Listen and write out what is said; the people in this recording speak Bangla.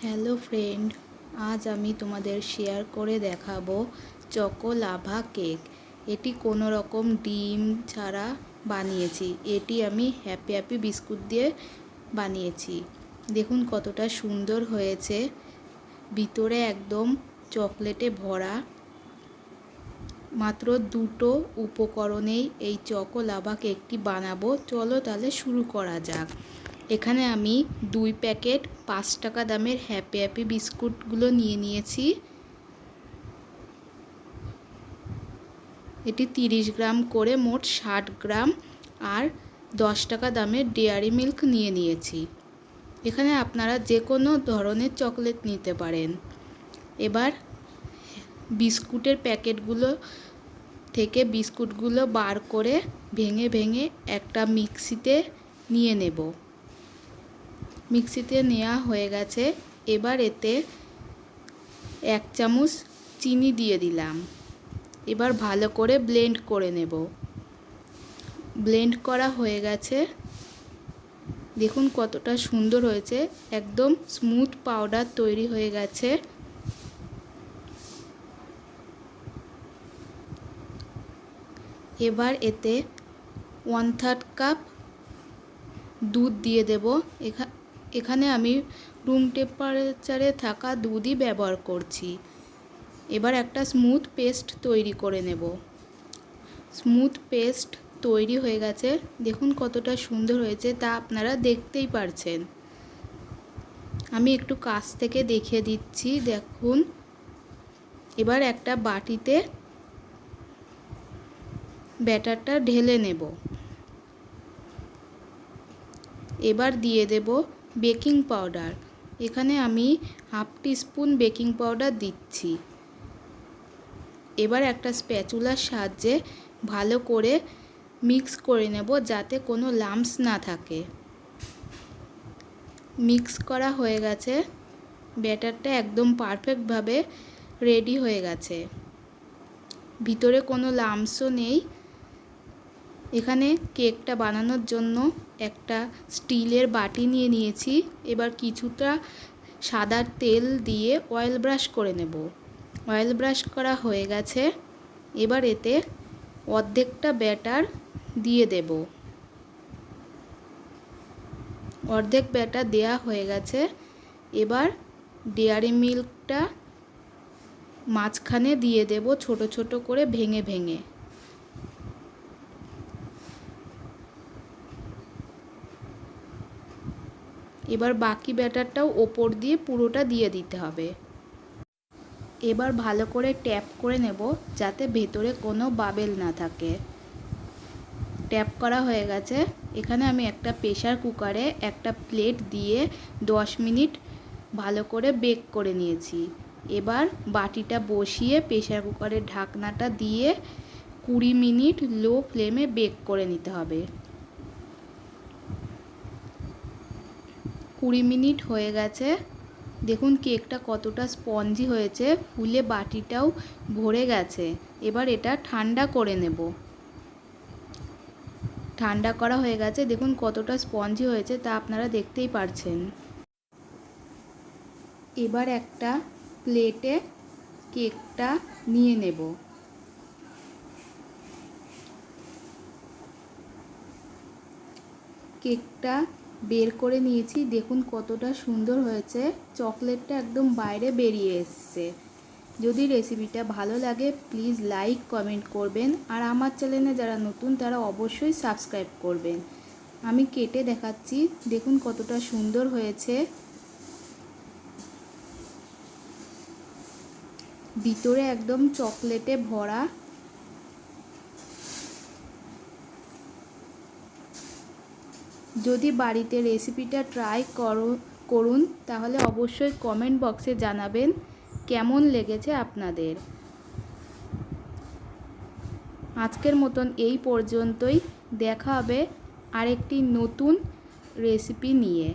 হ্যালো ফ্রেন্ড, আজ আমি তোমাদের শেয়ার করে দেখাবো চকো লাভা কেক। এটি কোনো রকম ডিম ছাড়া বানিয়েছি। এটি আমি হ্যাপি বিস্কুট দিয়ে বানিয়েছি। দেখুন কতটা সুন্দর হয়েছে, ভিতরে একদম চকলেটে ভরা। মাত্র দুটো উপকরণেই এই চকো লাভা কেকটি বানাবো। চলো তাহলে শুরু করা যাক। এখানে আমি 2 প্যাকেট 5 টাকা দামের হ্যাপি বিস্কুটগুলো নিয়ে নিয়েছি। এটি 30 গ্রাম করে, মোট 60 গ্রাম। আর 10 টাকা দামের ডেয়ারি মিল্ক নিয়ে নিয়েছি। এখানে আপনারা যে কোনো ধরনের চকলেট নিতে পারেন। এবার বিস্কুটের প্যাকেটগুলো থেকে বিস্কুটগুলো বার করে ভেঙে একটা মিক্সিতে নিয়ে নেব। মিক্সিতে নেওয়া হয়ে গেছে। এবার এতে 1 চামচ চিনি দিয়ে দিলাম। এবার ভালো করে ব্লেন্ড করে নেব। ব্লেন্ড করা হয়ে গেছে। দেখুন কতটা সুন্দর হয়েছে, একদম স্মুথ পাউডার তৈরি হয়ে গেছে। এবার এতে 1/3 কাপ দুধ দিয়ে দেব। এখানে আমি রুম টেম্পারেচারে থাকা দুধই ব্যবহার করছি। এবার একটা স্মুথ পেস্ট তৈরি করে নেব। স্মুথ পেস্ট তৈরি হয়ে গেছে। দেখুন কতটা সুন্দর হয়েছে, তা আপনারা দেখতেই পারছেন। আমি একটু কাছ থেকে দেখিয়ে দিচ্ছি, দেখুন। এবার একটা বাটিতে ব্যাটারটা ঢেলে নেব। এবার দিয়ে দেব বেকিং পাউডার। এখানে আমি 1/2 টিস্পুন বেকিং পাউডার দিচ্ছি। এবার একটা স্প্যাচুলার সাহায্যে ভালো করে মিক্স করে নেব, যাতে কোনো লাম্পস না থাকে। মিক্স করা হয়ে গেছে। ব্যাটারটা একদম পারফেক্টভাবে রেডি হয়ে গেছে। ভিতরে কোনো লাম্পসও নেই। এখানে কেকটা বানানোর জন্য একটা স্টিলের বাটি নিয়ে নিয়েছি। এবার কিছুটা সাদা তেল দিয়ে অয়েল ব্রাশ করে নেব। অয়েল ব্রাশ করা হয়ে গেছে। এবার এতে অর্ধেকটা ব্যাটার দিয়ে দেব। অর্ধেক ব্যাটার দেয়া হয়ে গেছে। এবার ডেয়ারি মিল্কটা মাঝখানে দিয়ে দেব, ছোট ছোট করে ভেঙে। এবার বাকি ব্যাটারটাও ওপর দিয়ে পুরোটা দিয়ে দিতে হবে। এবার ভালো করে ট্যাপ করে নেব, যাতে ভেতরে কোনো বাবেল না থাকে। ট্যাপ করা হয়ে গেছে। এখানে আমি একটা প্রেসার কুকারে একটা প্লেট দিয়ে 10 মিনিট ভালো করে বেক করে নিয়েছি। এবার বাটিটা বসিয়ে প্রেসার কুকারের ঢাকনাটা দিয়ে 20 মিনিট লো ফ্লেমে বেক করে নিতে হবে। 20 মিনিট হয়ে গেছে। দেখুন কেকটা কতটা স্পঞ্জি হয়েছে, ফুলে বাটিটাও ভরে গেছে। এবার এটা ঠান্ডা করে নেব। ঠান্ডা করা হয়ে গেছে। দেখুন কতটা স্পঞ্জি হয়েছে, তা আপনারা দেখতেই পারছেন। এবার একটা প্লেটে কেকটা নিয়ে নেব। কেকটা বের করে নিয়েছি। দেখুন কতটা সুন্দর হয়েছে, চকলেটটা একদম বাইরে বেরিয়ে এসছে। যদি রেসিপিটা ভালো লাগে প্লিজ লাইক কমেন্ট করবেন। আর আমার চ্যানেলে যারা নতুন তারা অবশ্যই সাবস্ক্রাইব করবেন। আমি কেটে দেখাচ্ছি, দেখুন কতটা সুন্দর হয়েছে। ভিতরে একদম চকলেটে ভরা। যদি বাড়িতে রেসিপিটা ট্রাই করুন তাহলে অবশ্যই কমেন্ট বক্সে জানাবেন কেমন লেগেছে আপনাদের। আজকের মতন এই পর্যন্তই। দেখা হবে আরেকটি নতুন রেসিপি নিয়ে।